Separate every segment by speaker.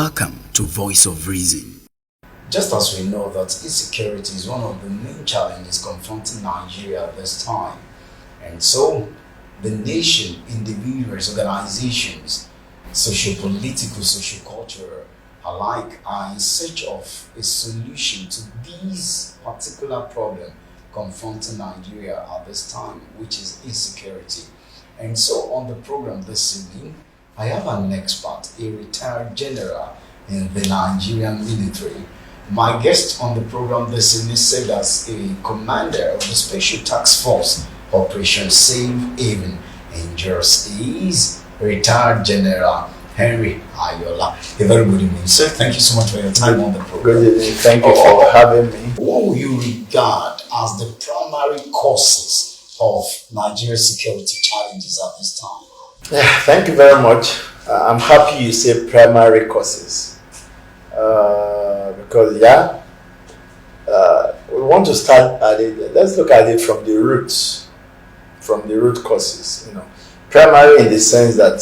Speaker 1: Welcome to Voice of Reason. Just as we know that insecurity is one of the main challenges confronting Nigeria at this time, and so the nation, individuals, organizations, socio-political, socio-cultural alike are in search of a solution to these particular problem confronting Nigeria at this time, which is insecurity. And so on the program this evening, I have an expert, a retired general in the Nigerian military. My guest on the program this evening served as a commander of the Special Task Force Operation Safe Haven in Jersey. Is retired General Henry Ayoola. A very good evening, sir. Thank you so much for your time on the program.
Speaker 2: Good evening. Thank you for having me.
Speaker 1: What will you regard as the primary causes of Nigeria's security challenges at this time?
Speaker 2: Thank you very much. I'm happy you say primary causes because we want to start at it. Let's look at it from the roots, from the root causes. Primary in the sense that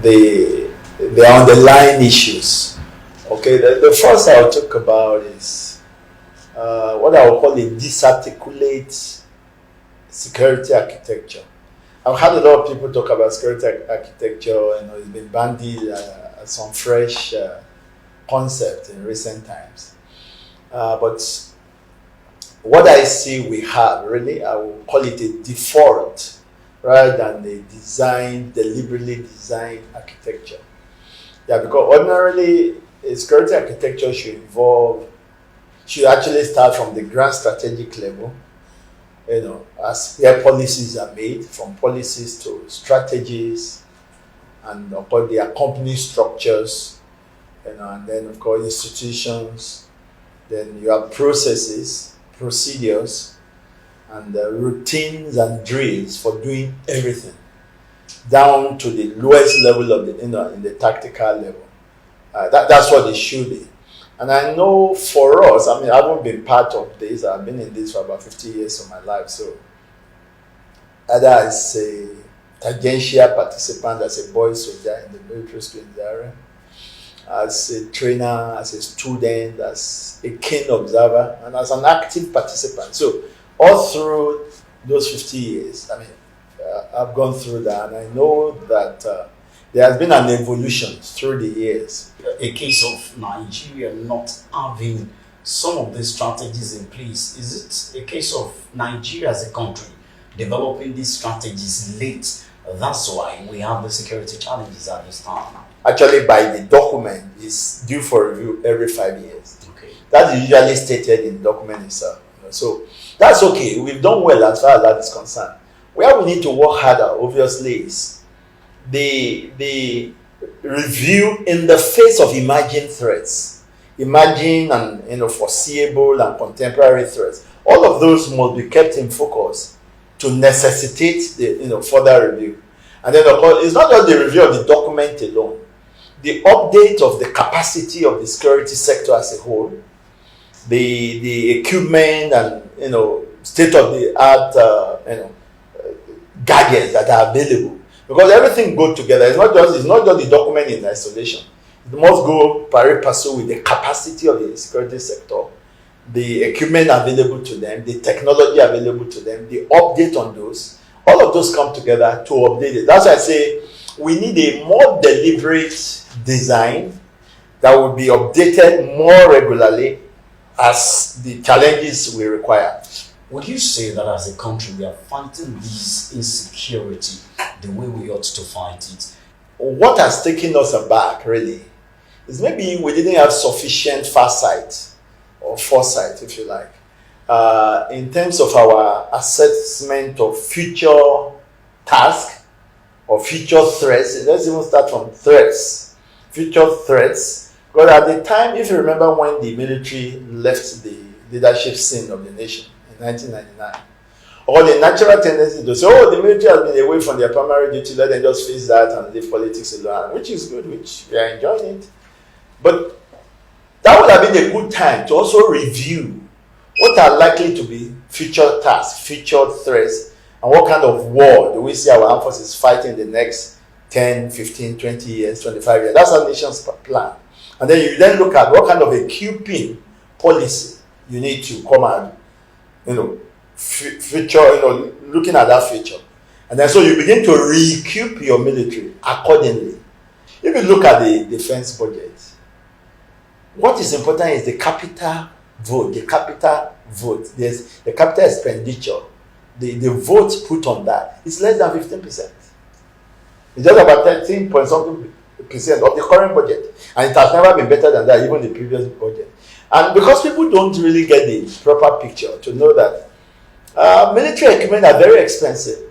Speaker 2: the underlying issues. Okay, the first I'll talk about is what I will call a disarticulate security architecture. I've had a lot of people talk about security architecture, it's been bandied as some fresh concept in recent times. But what I see we have, really, I will call it a default rather than a deliberately designed architecture. Because ordinarily, a security architecture should actually start from the grand strategic level, as where policies are made, from policies to strategies, and of course the accompanying structures, and then of course institutions. Then you have processes, procedures, and routines and drills for doing everything, down to the lowest level of in the tactical level. That's what it should be. And I know for us, I haven't been part of this. I've been in this for about 50 years of my life. So either as a tangential participant, as a boy soldier in the military school in Zaire, as a trainer, as a student, as a keen observer, and as an active participant. So all through those 50 years, I've gone through that, and I know that there has been an evolution through the years.
Speaker 1: A case of Nigeria not having some of these strategies in place. Is it a case of Nigeria as a country developing these strategies late? That's why we have the security challenges at this time.
Speaker 2: Actually, by the document, it's due for review every 5 years.
Speaker 1: Okay.
Speaker 2: That's usually stated in the document itself. So that's okay. We've done well as far as that is concerned. Where we need to work harder, obviously, is the review in the face of emerging threats, emerging and foreseeable and contemporary threats. All of those must be kept in focus to necessitate the further review. And then of course, it's not just the review of the document alone, the update of the capacity of the security sector as a whole, the equipment and state of the art gadgets that are available. Because everything goes together. It's not just the document in isolation. It must go pari passu with the capacity of the security sector, the equipment available to them, the technology available to them, the update on those. All of those come together to update it. That's why I say we need a more deliberate design that will be updated more regularly as the challenges we require.
Speaker 1: Would you say that as a country we are fighting this insecurity the way we ought to fight it?
Speaker 2: What has taken us aback, really, is maybe we didn't have sufficient foresight, if you like, in terms of our assessment of future tasks or future threats. Let's even start from threats. Future threats. Because at the time, if you remember when the military left the leadership scene of the nation, 1999. Or the natural tendency to say, the military has been away from their primary duty, let them just face that and leave politics alone, which is good, which we are enjoying it. But that would have been a good time to also review what are likely to be future tasks, future threats, and what kind of war do we see our armed forces fighting the next 10, 15, 20 years, 25 years. That's our nation's plan. And then you then look at what kind of a keeping policy you need to come out, future, looking at that future. And then so you begin to re-equip your military accordingly. If you look at the defense budget, what is important is the capital vote, There's the capital expenditure, the votes put on that is less than 15%. It's just about 13 point something percent of the current budget. And it has never been better than that, even the previous budget. And because people don't really get the proper picture to know that military equipment are very expensive.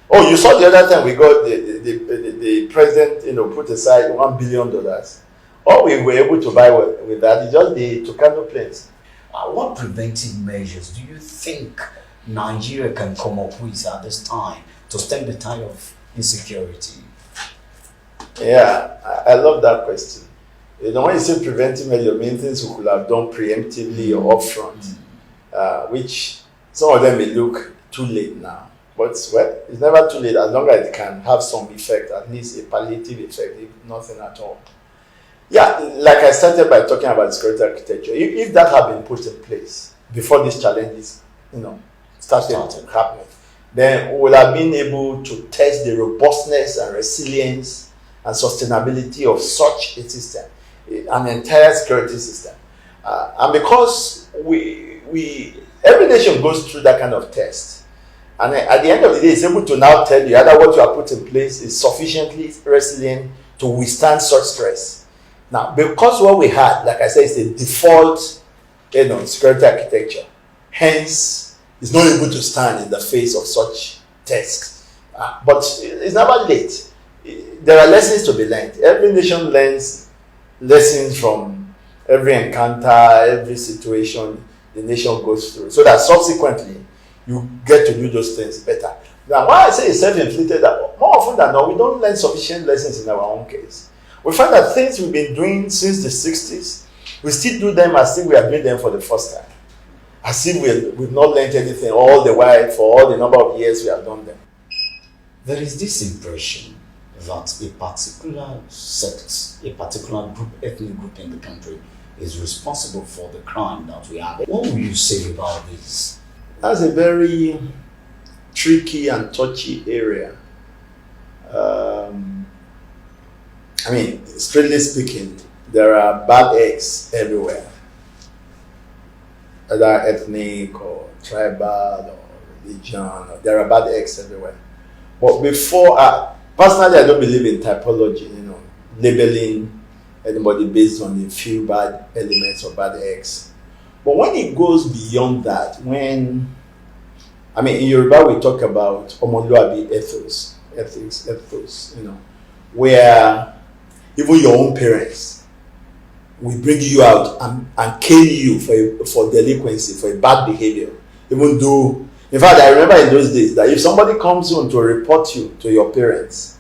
Speaker 2: Oh, you saw the other time we got the president, put aside $1 billion. All we were able to buy with that is just the Tucano planes.
Speaker 1: What preventive measures do you think Nigeria can come up with at this time to stem the tide of insecurity?
Speaker 2: Yeah, I love that question. When you say preventive measures, you mean things we could have done preemptively or upfront, which some of them may look too late now. But well, it's never too late as long as it can have some effect, at least a palliative effect, if nothing at all. Yeah, like I started by talking about security architecture. If that had been put in place before these challenges, started happening, then we would have been able to test the robustness and resilience and sustainability of such a system, an entire security system. And because every nation goes through that kind of test, and at the end of the day, it's able to now tell you either what you have put in place is sufficiently resilient to withstand such stress. Now, because what we had, like I said, is a default, security architecture, hence, it's not able to stand in the face of such tests. But it's never late. There are lessons to be learned. Every nation learns lessons from every encounter, every situation the nation goes through, so that subsequently you get to do those things better. Now, why I say it's self-inflicted, that more often than not, we don't learn sufficient lessons in our own case. We find that things we've been doing since the 60s, we still do them as if we are doing them for the first time. As if we've not learned anything all the while for all the number of years we have done them.
Speaker 1: There is this impression that a particular sect, a particular ethnic group in the country is responsible for the crime that we have. What will you say about this?
Speaker 2: That's a very tricky and touchy area. Strictly speaking, there are bad eggs everywhere, whether ethnic or tribal or religion. There are bad eggs everywhere. But personally, I don't believe in typology, labeling anybody based on a few bad elements or bad eggs. But when it goes beyond that, in Yoruba we talk about omoluabi ethos, where even your own parents will bring you out and cane you for delinquency, for a bad behavior. Even though, in fact, I remember in those days that if somebody comes on to report you to your parents,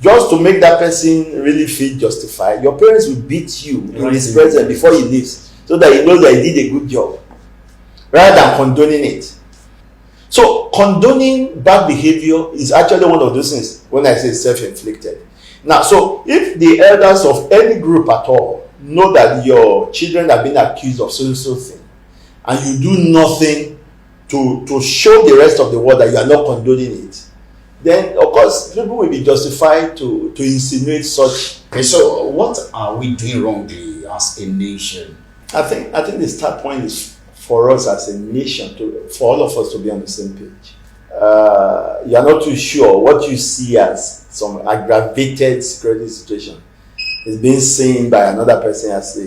Speaker 2: just to make that person really feel justified, your parents will beat you in his presence before he leaves, so that he knows that he did a good job, rather than condoning it. So condoning bad behavior is actually one of those things when I say self-inflicted. Now, so if the elders of any group at all know that your children have been accused of so thing, and you do nothing to show the rest of the world that you are not condoning it, then of course people will be justified to insinuate such.
Speaker 1: Okay, so what are we doing wrongly as a nation?
Speaker 2: I think the start point is for us as a nation, for all of us to be on the same page. You are not too sure what you see as some aggravated security situation is being seen by another person as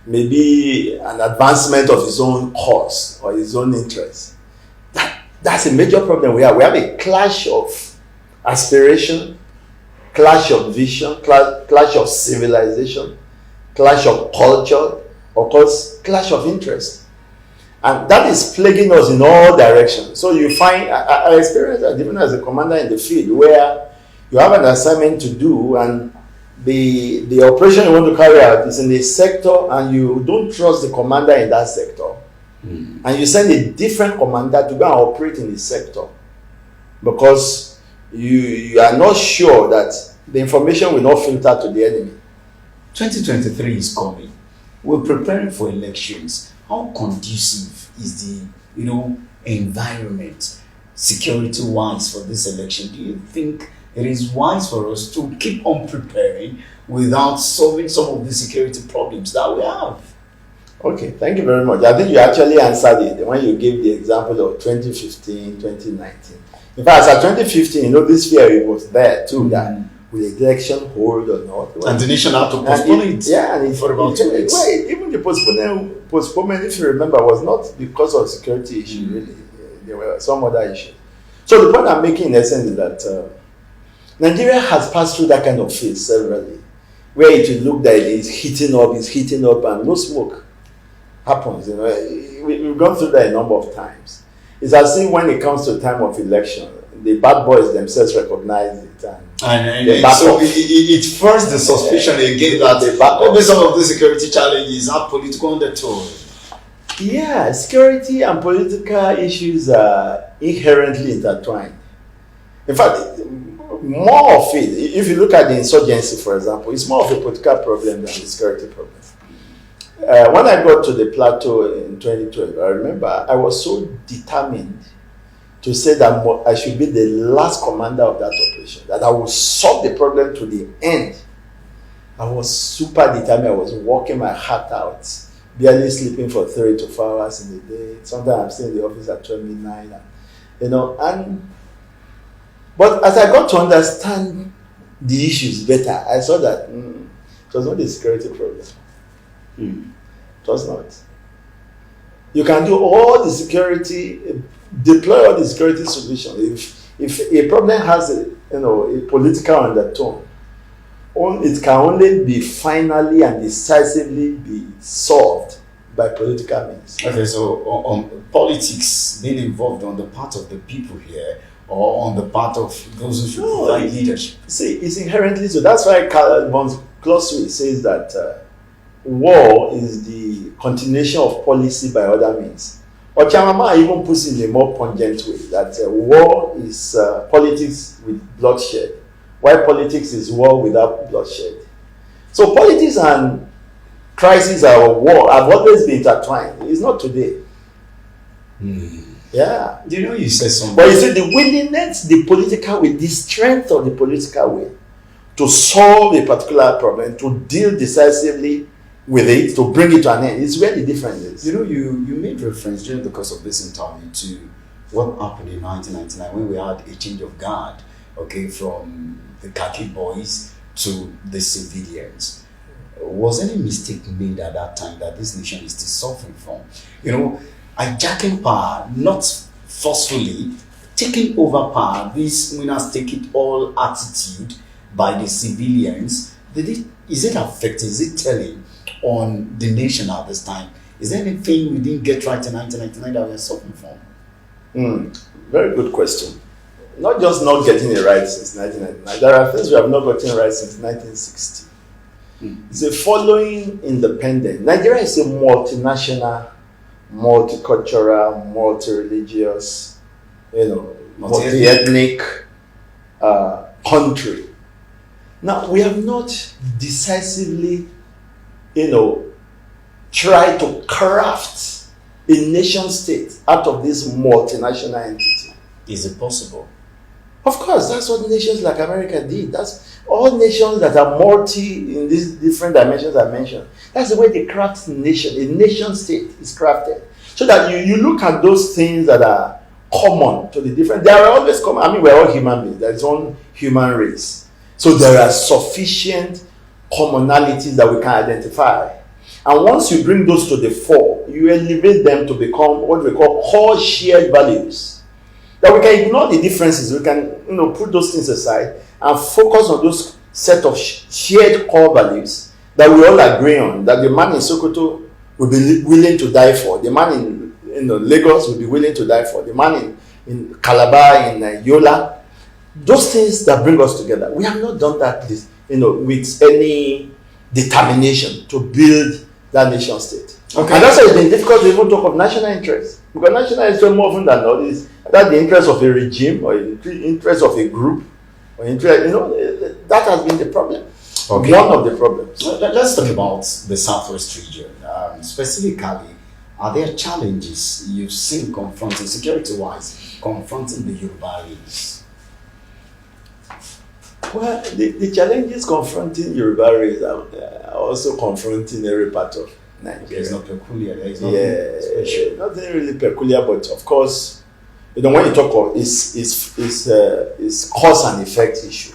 Speaker 2: maybe an advancement of his own cause or his own interest. That's a major problem we have. We have a clash of aspiration, clash of vision, clash of civilization, clash of culture, of course, clash of interest. And that is plaguing us in all directions. So you find, I experienced that even as a commander in the field, where you have an assignment to do and the operation you want to carry out is in a sector and you don't trust the commander in that sector. And you send a different commander to go and operate in the sector because you are not sure that the information will not filter to the enemy.
Speaker 1: 2023 is coming. We're preparing for elections. How conducive is the environment security-wise for this election? Do you think it is wise for us to keep on preparing without solving some of the security problems that we have?
Speaker 2: Okay, thank you very much. I think you actually answered it when you gave the example of 2015, 2019. In fact, as 2015, this fear was there too, that will the election hold or not?
Speaker 1: And the nation had to postpone it.
Speaker 2: Yeah, and
Speaker 1: for about 2 weeks.
Speaker 2: Well, even the postponement, if you remember, was not because of security issue, really. There were some other issues. So the point I'm making in essence is that Nigeria has passed through that kind of phase severally, where it will look that it's heating up, and no smoke happens. We've gone through that a number of times. It's as if when it comes to time of election, the bad boys themselves recognize it,
Speaker 1: and so it first the suspicion again that maybe some of the security challenges are political undertone.
Speaker 2: Yeah, security and political issues are inherently intertwined. In fact, more of it, if you look at the insurgency, for example, it's more of a political problem than a security problem. When I got to the plateau in 2012, I remember I was so determined to say that I should be the last commander of that operation, that I would solve the problem to the end. I was super determined. I was working my heart out, barely sleeping for 3 to 4 hours in the day. Sometimes I'm still in the office at 12 midnight, but as I got to understand the issues better, I saw that it was not a security problem. It was not. You can do all the security, deploy all the security solutions. If a problem has a political undertone, it can only be finally and decisively be solved by political means.
Speaker 1: Okay, so on politics being involved on the part of the people here, or on the part of those who should provide leadership?
Speaker 2: See, it's inherently so. That's why von Clausewitz says that war is the continuation of policy by other means. Or Chamama even puts it in a more pungent way, that war is politics with bloodshed, while politics is war without bloodshed. So politics and crisis or war have always been intertwined. It's not today. Yeah.
Speaker 1: You said something.
Speaker 2: But you see, the willingness, the political will, the strength of the political will to solve a particular problem, to deal decisively with it, to bring it to an end, is where the difference is.
Speaker 1: You made reference during the course of this interview to what happened in 1999 when we had a change of guard, from the khaki boys to the civilians. Was any mistake made at that time that this nation is still suffering from? Hijacking power, not forcefully, taking over power, this winners take it all attitude by the civilians. Is it affecting, is it telling on the nation at this time? Is there anything we didn't get right in 1999 that we are suffering from?
Speaker 2: Very good question. Not just not getting it right since 1999. There are things we have not gotten right since 1960. It's a following independence. Nigeria is a multinational, multicultural, multi-religious, multi-ethnic country. Now, we have not decisively, tried to craft a nation state out of this multinational entity.
Speaker 1: Is it possible?
Speaker 2: Of course, that's what nations like America did. That's all nations that are multi in these different dimensions I mentioned. That's the way they craft nation. A nation state is crafted. So that you look at those things that are common to the different, they are always common. We're all human beings. There's one human race. So there are sufficient commonalities that we can identify. And once you bring those to the fore, you elevate them to become what we call core shared values. That we can ignore the differences, we can put those things aside and focus on those set of shared core values that we all agree on, that the man in Sokoto will be willing to die for, the man in Lagos will be willing to die for, the man in Calabar, in Ayoola. Those things that bring us together. We have not done that with any determination to build that nation state.
Speaker 1: Okay.
Speaker 2: And that's why it's been difficult to even talk of national interest. Because national interest more often than not is that the interest of a regime or interest of a group or interest, that has been the problem.
Speaker 1: Okay.
Speaker 2: One of the problems.
Speaker 1: Let's talk about the Southwest region. Specifically, are there challenges you've seen confronting, security-wise, confronting the Yorubaland?
Speaker 2: Well, the challenges confronting Yoruba are also confronting every part of Nigeria.
Speaker 1: It's not peculiar. There is nothing special.
Speaker 2: Nothing really peculiar, but of course, when you talk of it's cause and effect issue.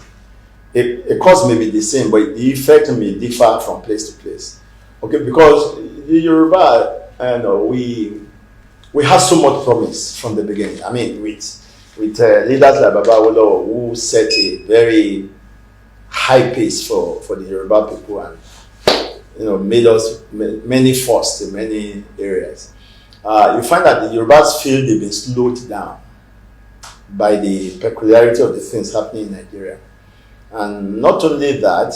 Speaker 2: A cause may be the same, but the effect may differ from place to place. Okay, because the Yoruba, we have so much promise from the beginning. I mean, with leaders like Baba Ayoola who set a very high pace for the Yoruba people and made us many firsts in many areas. You find that the Yorubas feel they've been slowed down by the peculiarity of the things happening in Nigeria. And not only that,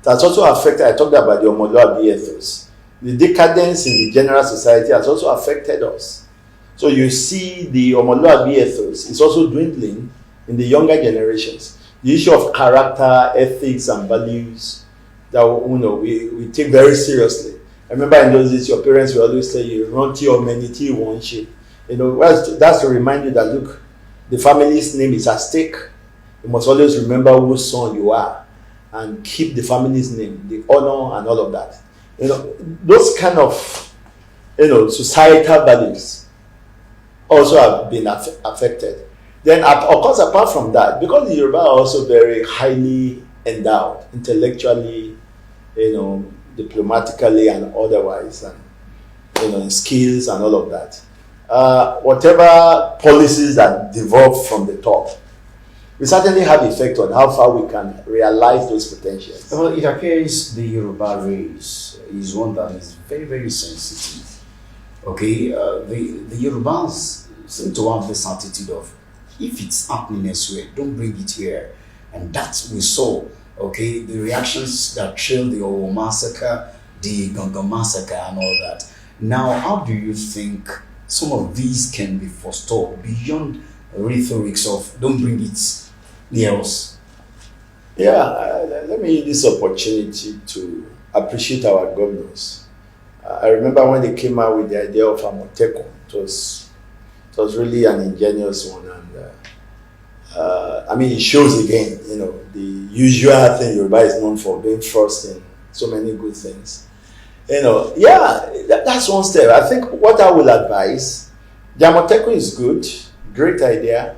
Speaker 2: that's also affected, I talked about the Omoluabi ethos. The decadence in the general society has also affected us. So you see the Omoluabi ethos is also dwindling in the younger generations. The issue of character, ethics, and values that we take very seriously. I remember in those days, your parents will always say, you run to your humanity, you won't shit. That's to remind you that, look, the family's name is at stake. You must always remember whose son you are and keep the family's name, the honor, and all of that. Those kind of, societal values also have been affected. Then, of course, apart from that, because the Yoruba are also very highly endowed, intellectually, diplomatically and otherwise, and in skills and all of that. Whatever policies that devolve from the top, we certainly have effect on how far we can realize those potentials.
Speaker 1: Well, it appears the Yoruba race is one that is very, very sensitive. Okay, the Yorubas seem to have this attitude of, if it's happening elsewhere, don't bring it here. And that we saw, okay, the reactions that trailed the Owo massacre, the Gangan massacre and all that. Now, how do you think some of these can be forestalled beyond rhetorics of don't bring it near us?
Speaker 2: Let me use this opportunity to appreciate our governors. I remember when they came out with the idea of Amotekun. It was really an ingenious one, and it shows again, the usual thing Yoruba is known for, being first in so many good things. That's one step. I think what I will advise, the Amotekun is good, great idea,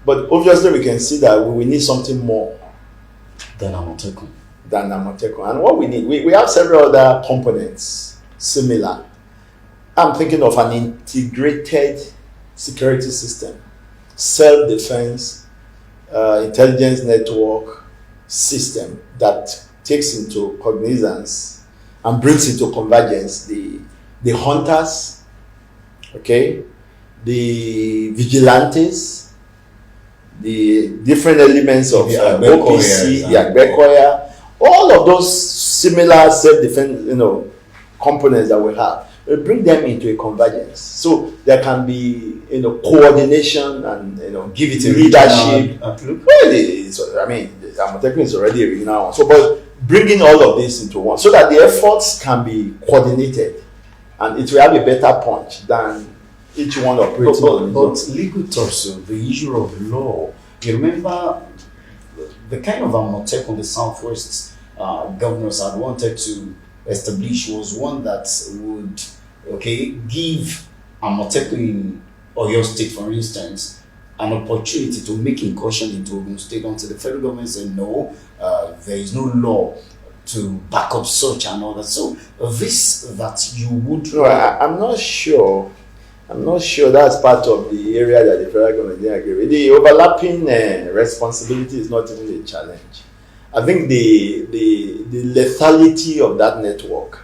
Speaker 2: but obviously we can see that we need something more
Speaker 1: than Amotekun.
Speaker 2: And what we need, we have several other components similar. I'm thinking of an integrated security system, self-defense, intelligence network system that takes into cognizance and brings into convergence the hunters, okay, the vigilantes, the different elements of OPC, the Agbekoya, all of those similar self-defense, components that we have. We bring them into a convergence, so there can be, coordination and
Speaker 1: give it a
Speaker 2: leadership.
Speaker 1: Well,
Speaker 2: Amotekun is already a regional one. So, but bringing all of this into one, so that the efforts can be coordinated, and it will have a better punch than each one operating.
Speaker 1: But legal torso, the issue of law. You remember the kind of Amotekun the Southwest governors had wanted to establish was one that would, give Amotekun in Oyo State, for instance, an opportunity to make incursion into Ogun State until the federal government said no, there is no law to back up such and all that. So that you would.
Speaker 2: No, I'm not sure. That's part of the area that the federal government didn't agree with. The overlapping responsibility is not even a challenge. I think the lethality of that network,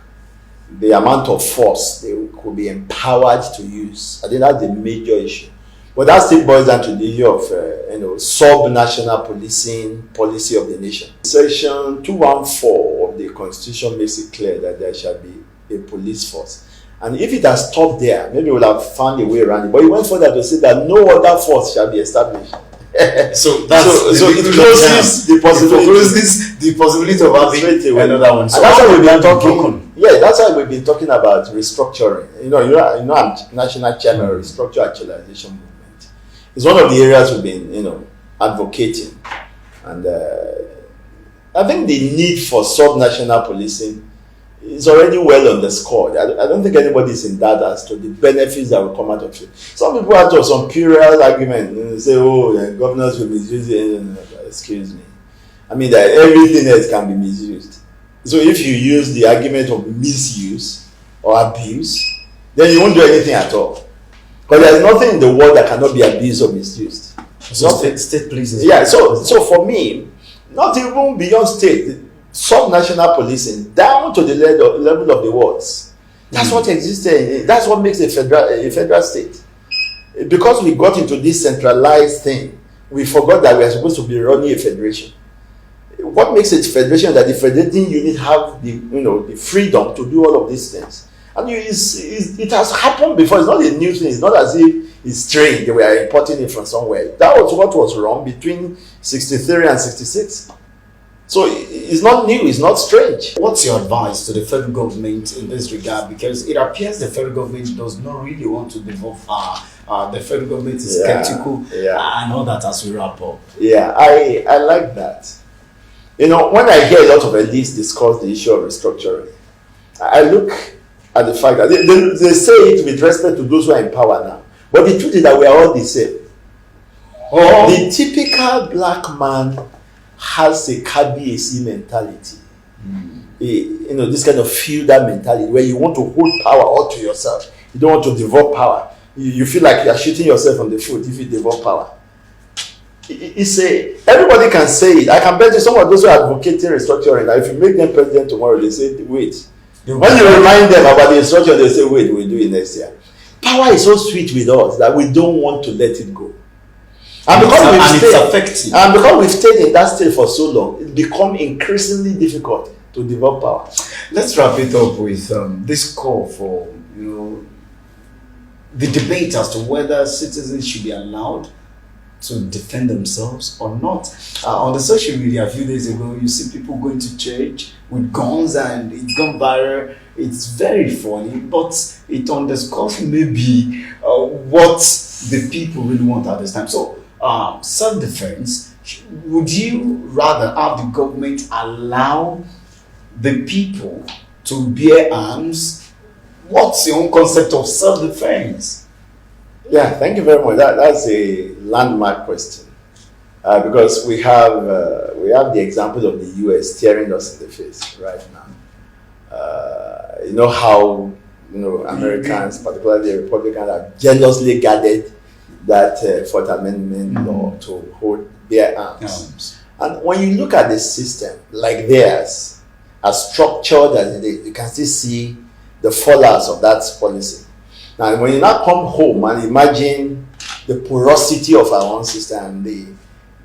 Speaker 2: the amount of force they could be empowered to use, I think that's the major issue. But that still boils down to the issue of sub-national policing policy of the nation. Section 214 of the Constitution makes it clear that there shall be a police force. And if it has stopped there, maybe we'll have found a way around it. But he went further to say that no other force shall be established.
Speaker 1: So that's
Speaker 2: so it closes the possibility
Speaker 1: of having another one. So
Speaker 2: and that's why we've been talking. Yeah, that's why we've been talking about restructuring. I'm national chairman of restructure actualization movement. It's one of the areas we've been, advocating, and I think the need for sub-national policing is already well underscored. I don't think anybody is in doubt as to the benefits that will come out of it. Some people out of some puerile argument say, governors will misuse it. Excuse me. I mean, that everything else can be misused. So if you use the argument of misuse or abuse, then you won't do anything at all. Because there's nothing in the world that cannot be abused or misused.
Speaker 1: So state police.
Speaker 2: Yeah, so for me, not even beyond state, sub-national policing down to the level of the wards. That's what existed. That's what makes a federal state. Because we got into this centralized thing, we forgot that we are supposed to be running a federation. What makes it federation? That the federating unit have the freedom to do all of these things. And it has happened before. It's not a new thing. It's not as if it's strange. They were importing it from somewhere. That was what was wrong between 63 and 66. So it's not new, it's not strange.
Speaker 1: What's your advice to the federal government in this regard? Because it appears the federal government does not really want to develop the federal government is skeptical and all that as we wrap up.
Speaker 2: Yeah, I like that. When I hear a lot of elites discuss the issue of restructuring, I look at the fact that they say it with respect to those who are in power now. But the truth is that we are all the same. The typical black man has a KBAC mentality. This kind of feudal mentality where you want to hold power all to yourself. You don't want to devolve power. You feel like you are shooting yourself on the foot if you devolve power. Everybody can say it. I can bet you some of those who are advocating restructuring, that if you make them president tomorrow, they say, wait. When you remind them about the restructuring, they say, wait, we'll do it next year. Power is so sweet with us that we don't want to let it go. And because we've stayed in that state for so long, it's become increasingly difficult to develop power.
Speaker 1: Let's wrap it up with this call for the debate as to whether citizens should be allowed to defend themselves or not. On the social media a few days ago, you see people going to church with guns and it's gone viral. It's very funny, but it underscores maybe what the people really want at this time. So, self-defense, would you rather have the government allow the people to bear arms? What's your own concept of self-defense?
Speaker 2: Yeah, thank you very much. That's a landmark question because we have the example of the U.S. staring us in the face right now. How Americans, particularly the Republicans, have jealously guarded that Fourth Amendment law to bear arms. And when you look at the system like theirs, as structured as it is, you can still see the fallouts of that policy. Now, when you now come home and imagine the porosity of our own system, the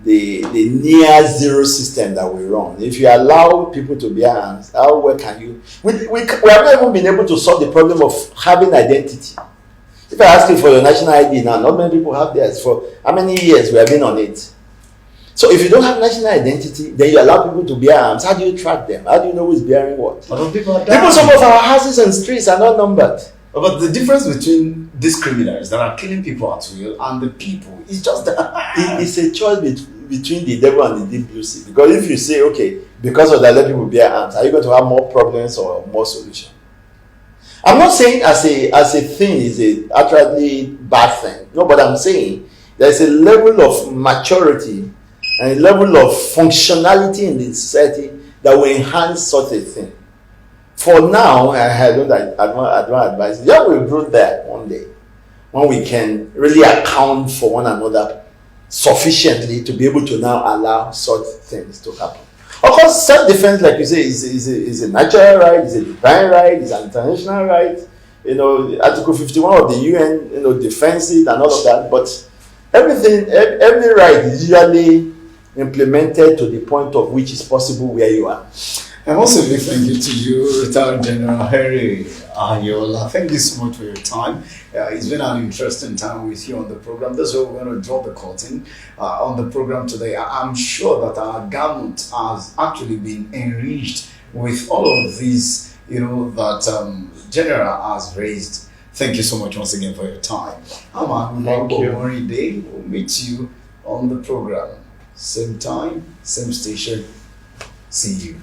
Speaker 2: near zero system that we run, if you allow people to bear arms, how well can you? We have not even been able to solve the problem of having identity. If I ask you for your national ID now, not many people have theirs. For how many years we have been on it? So if you don't have national identity, then you allow people to bear arms. How do you track them? How do you know who's bearing what?
Speaker 1: People
Speaker 2: some of our houses and streets are not numbered.
Speaker 1: But the difference between these criminals that are killing people at will and the people is just that
Speaker 2: it's a choice between the devil and the deep blue sea. Because if you say, okay, because of that, let people bear arms, are you going to have more problems or more solutions? I'm not saying as a thing is a utterly bad thing. No, but I'm saying there's a level of maturity and a level of functionality in the society that will enhance such a thing. For now, I don't advise. Yeah, we'll grow there one day when we can really account for one another sufficiently to be able to now allow such things to happen. Of course, self-defense, like you say, is a natural right, is a divine right, is an international right. Article 51 of the UN, defends it and all of that. But every right is usually implemented to the point of which is possible where you are.
Speaker 1: And also a big thank you to you, Retired General Harry Ayoola. Thank you so much for your time. It's been an interesting time with you on the program. That's why we're going to draw the curtain on the program today. I'm sure that our government has actually been enriched with all of these, that General has raised. Thank you so much once again for your time.
Speaker 2: Thank you.
Speaker 1: We'll meet you on the program. Same time, same station. See you.